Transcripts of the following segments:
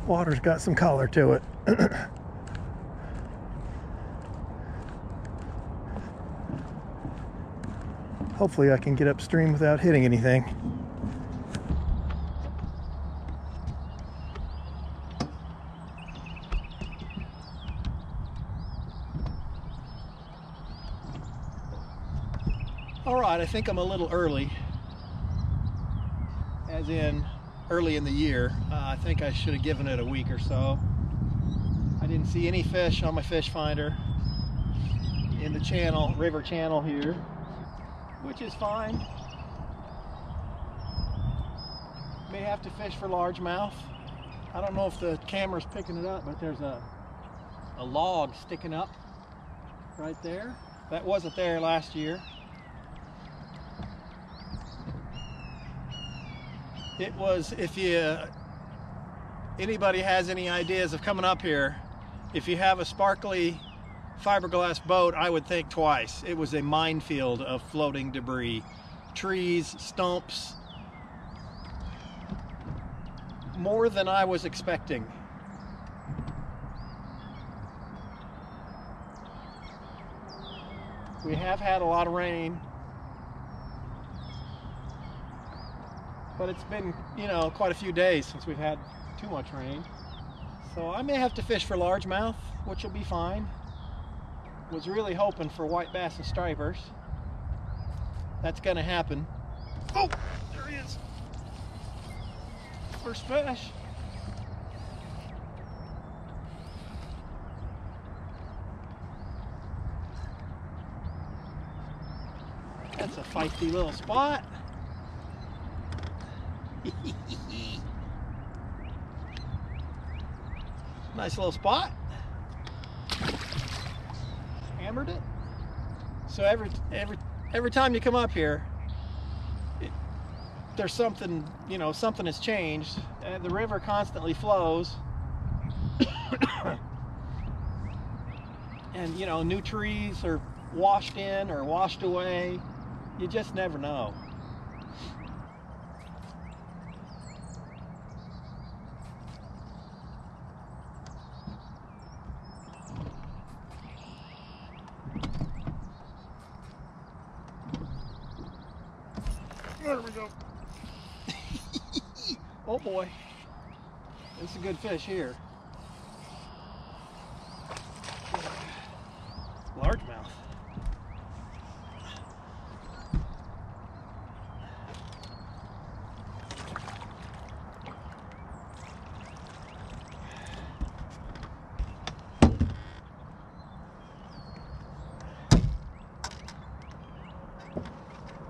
Water's got some color to it. Hopefully I can get upstream without hitting anything. All right, I think I'm a little early, as in early in the year. I think I should have given it a week or so. I didn't see any fish on my fish finder in the channel, river channel here, which is fine. May have to fish for largemouth. I don't know if the camera's picking it up, but there's a log sticking up right there. That wasn't there last year. It was, if anybody has any ideas of coming up here, if you have a sparkly fiberglass boat, I would think twice. It was a minefield of floating debris, trees, stumps, more than I was expecting. We have had a lot of rain, but it's been, you know, quite a few days since we've had too much rain. So I may have to fish for largemouth, which will be fine. Was really hoping for white bass and stripers. That's gonna happen. Oh, there he is. First fish. That's a feisty little spot. Nice little spot. Hammered it. So every time you come up here, there's something, you know, something has changed. The river constantly flows. And, you know, new trees are washed in or washed away. You just never know. There we go. Oh boy. This is a good fish here. Largemouth.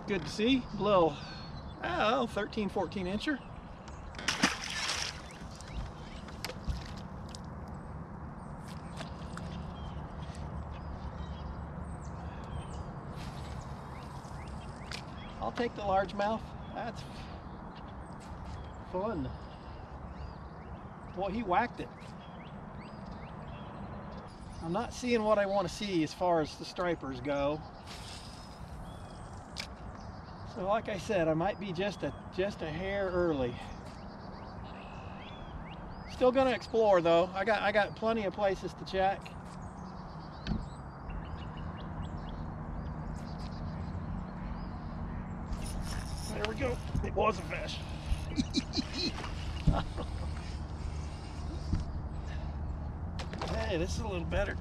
Good to see. Little, oh, 13, 14 incher. I'll take the largemouth. That's fun. Boy, he whacked it. I'm not seeing what I want to see as far as the stripers go. So like I said, I might be just a hair early. Still gonna explore though. I got plenty of places to check. There we go. It was a fish. Hey, this is a little better.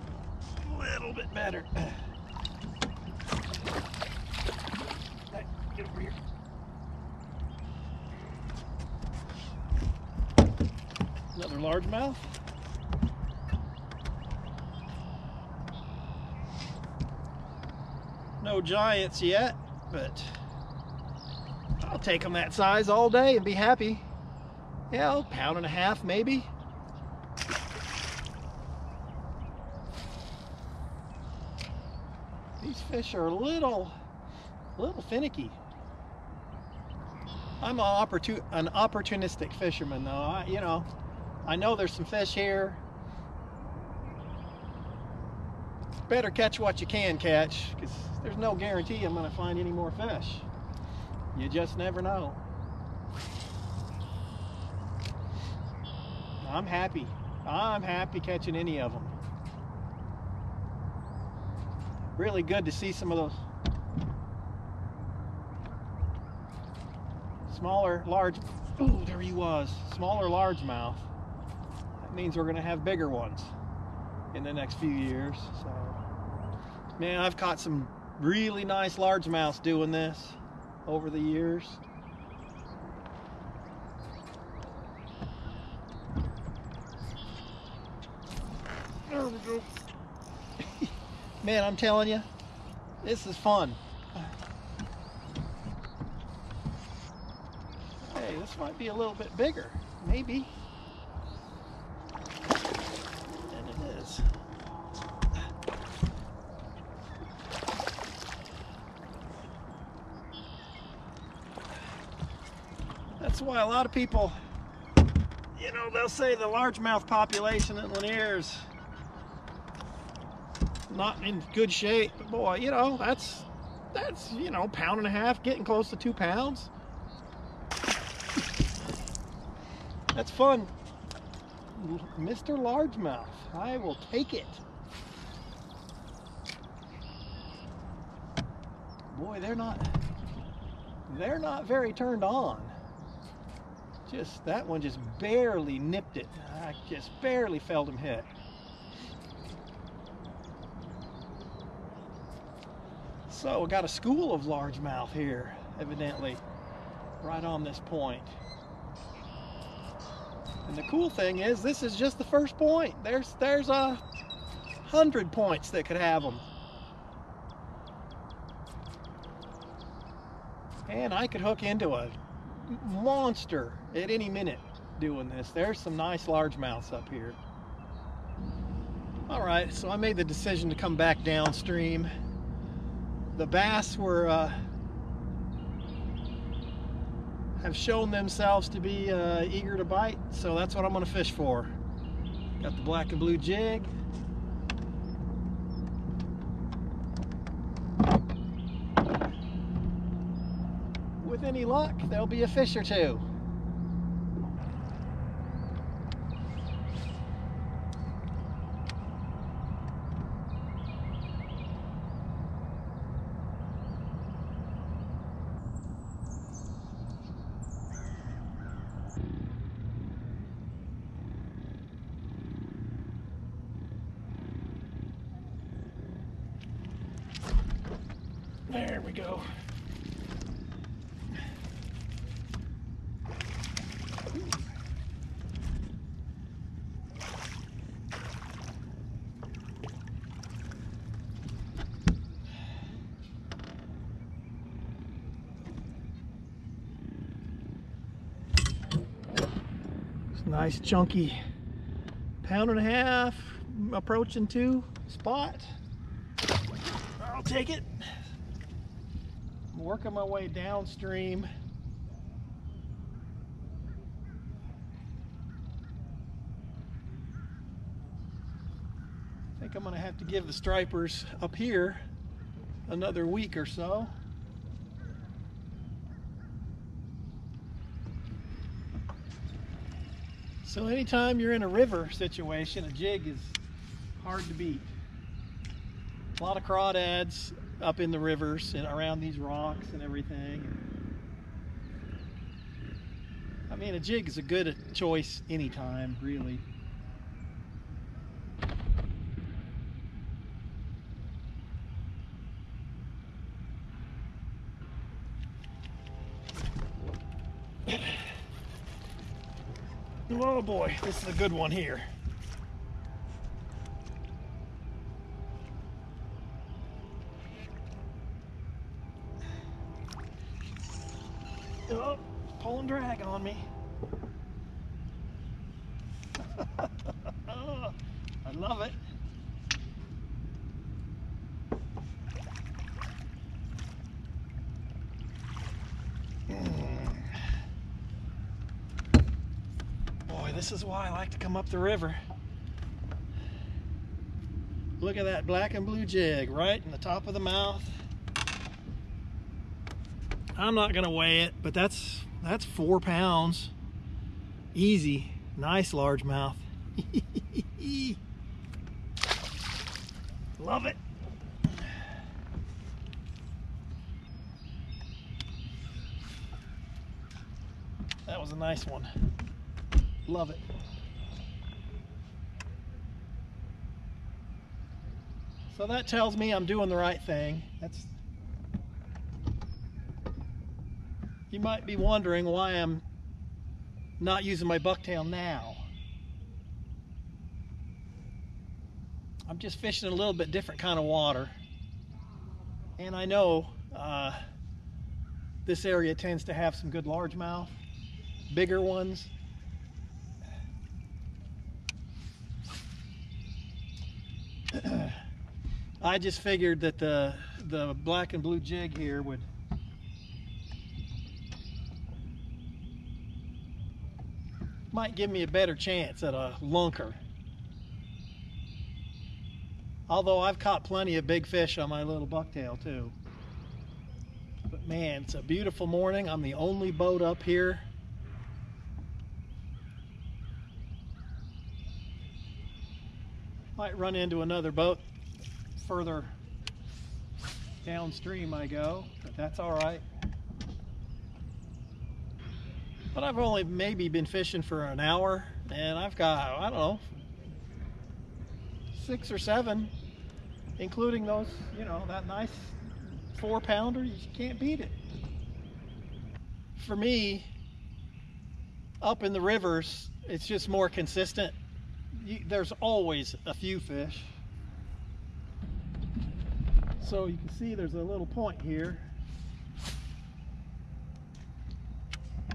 A little bit better. Get over here. Another largemouth. No giants yet, but I'll take them that size all day and be happy. Yeah, a pound and a half maybe. These fish are a little finicky. I'm an opportunistic fisherman though. You know, I know there's some fish here. Better catch what you can catch, because there's no guarantee I'm going to find any more fish. You just never know. I'm happy. I'm happy catching any of them. Really good to see some of those smaller, large, oh, there he was, smaller largemouth. That means we're gonna have bigger ones in the next few years. So, man, I've caught some really nice largemouths doing this over the years. There we go. Man, I'm telling you, this is fun. Hey, this might be a little bit bigger, maybe. And it is. That's why a lot of people, you know, they'll say the largemouth population at Lanier's not in good shape, but boy, you know, that's you know, pound and a half, getting close to 2 pounds. That's fun. Mr. Largemouth, I will take it. Boy, they're not very turned on. Just that one just barely nipped it. I just barely felt him hit. So we got a school of largemouth here, evidently, right on this point. And the cool thing is, this is just the first point. There's 100 points that could have them. And I could hook into a monster at any minute doing this. There's some nice largemouths up here. All right, so I made the decision to come back downstream. The bass were have shown themselves to be eager to bite, so that's what I'm going to fish for. Got the black and blue jig. With any luck, there'll be a fish or two. There we go. It's nice chunky pound and a half, approaching 2 spot. I'll take it. I'm working my way downstream. I think I'm going to have to give the stripers up here another week or so. So anytime you're in a river situation, a jig is hard to beat. A lot of crawdads up in the rivers and around these rocks and everything. I mean, a jig is a good choice anytime, really. Oh boy, this is a good one here. Oh, pulling drag on me. Oh, I love it. Boy, this is why I like to come up the river. Look at that black and blue jig right in the top of the mouth. I'm not gonna weigh it, but that's 4 pounds easy. Nice largemouth. Love it. That was a nice one. Love it. So that tells me I'm doing the right thing. You might be wondering why I'm not using my bucktail now. I'm just fishing a little bit different kind of water. And I know this area tends to have some good largemouth, bigger ones. I just figured that the black and blue jig here might give me a better chance at a lunker. Although I've caught plenty of big fish on my little bucktail too. But man, it's a beautiful morning. I'm the only boat up here. Might run into another boat further downstream I go, but that's all right. But I've only maybe been fishing for an hour, and I've got, I don't know, 6 or 7, including those, you know, that nice 4-pounder. You can't beat it. For me, up in the rivers, it's just more consistent. There's always a few fish. So you can see there's a little point here.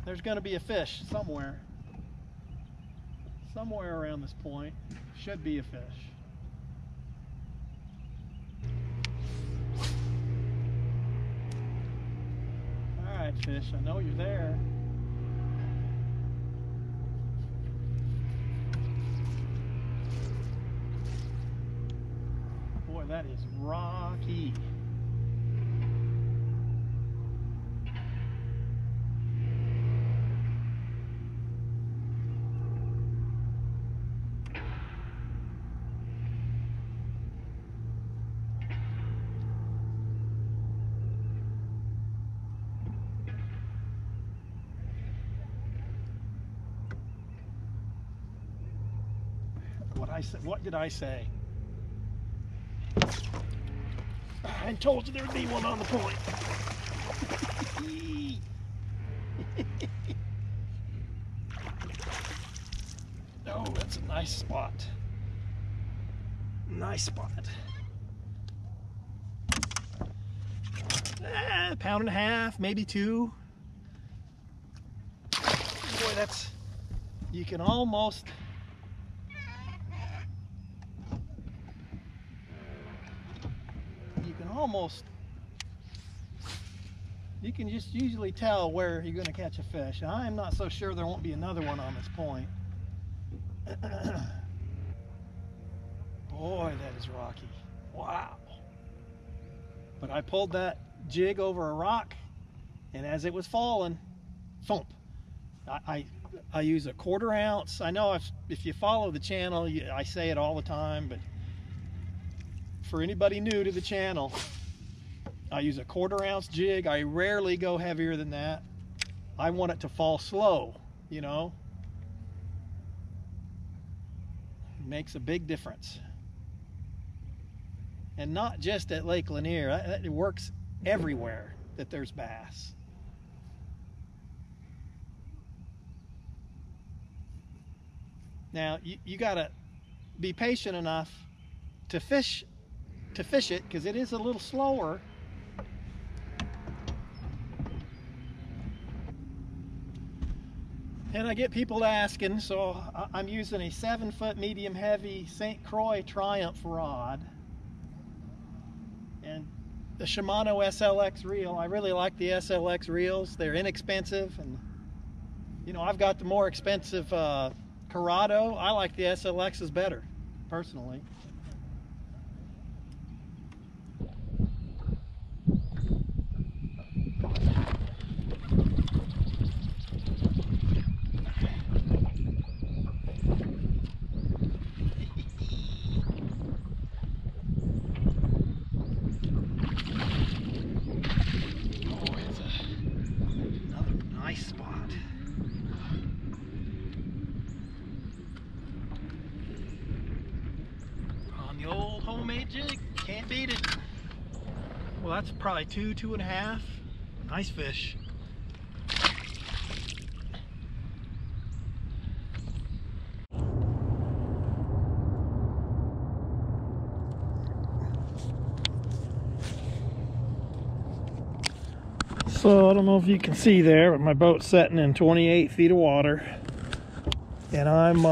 There's going to be a fish somewhere. Somewhere around this point should be a fish. All right, fish, I know you're there. Boy, that is rocky. What did I say? I told you there would be one on the point. Oh, that's a nice spot. Nice spot. Pound and a half, maybe 2. Boy, that's, you can almost, you can just usually tell where you're going to catch a fish. I'm not so sure there won't be another one on this point. Boy, that is rocky. Wow. But I pulled that jig over a rock, and as it was falling, thump. I use a 1/4 ounce. I know if you follow the channel, I say it all the time, but for anybody new to the channel, I use a 1/4 ounce jig. I rarely go heavier than that. I want it to fall slow, you know. It makes a big difference. And not just at Lake Lanier. It works everywhere that there's bass. Now, you gotta be patient enough to fish it, because it is a little slower. And I get people asking, so I'm using a 7-foot medium heavy St. Croix Triumph rod and the Shimano SLX reel. I really like the SLX reels. They're inexpensive, and you know, I've got the more expensive Corrado. I like the SLXs better, personally. jig. Can't beat it. Well, that's probably 2.5. Nice fish. So I don't know if you can see there, but my boat's setting in 28 feet of water, and I'm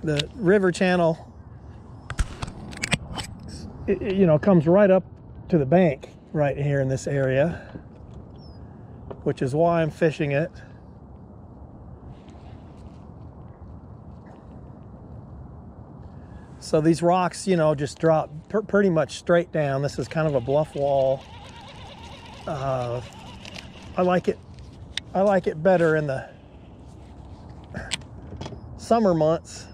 the river channel, you know, comes right up to the bank right here in this area, which is why I'm fishing it. So these rocks, you know, just drop pretty much straight down. This is kind of a bluff wall. I like it better in the summer months.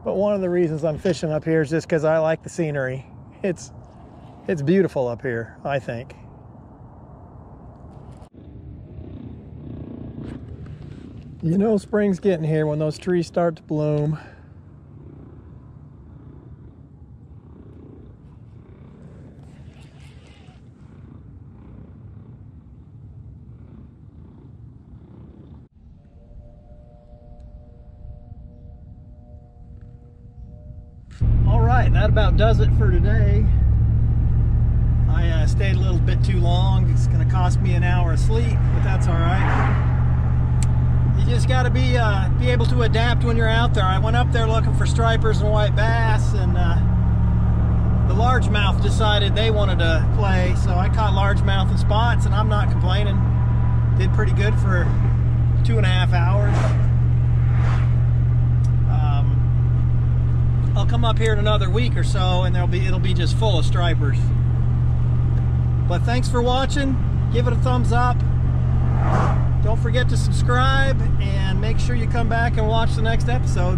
But one of the reasons I'm fishing up here is just because I like the scenery. It's beautiful up here, I think. You know spring's getting here when those trees start to bloom. Alright, that about does it for today. I stayed a little bit too long. It's going to cost me an hour of sleep, but that's alright. You just got to be able to adapt when you're out there. I went up there looking for stripers and white bass, and the largemouth decided they wanted to play, so I caught largemouth and spots, and I'm not complaining. Did pretty good for 2.5 hours. I'll come up here in another week or so, and it'll be just full of stripers. But thanks for watching. Give it a thumbs up. Don't forget to subscribe, and make sure you come back and watch the next episode.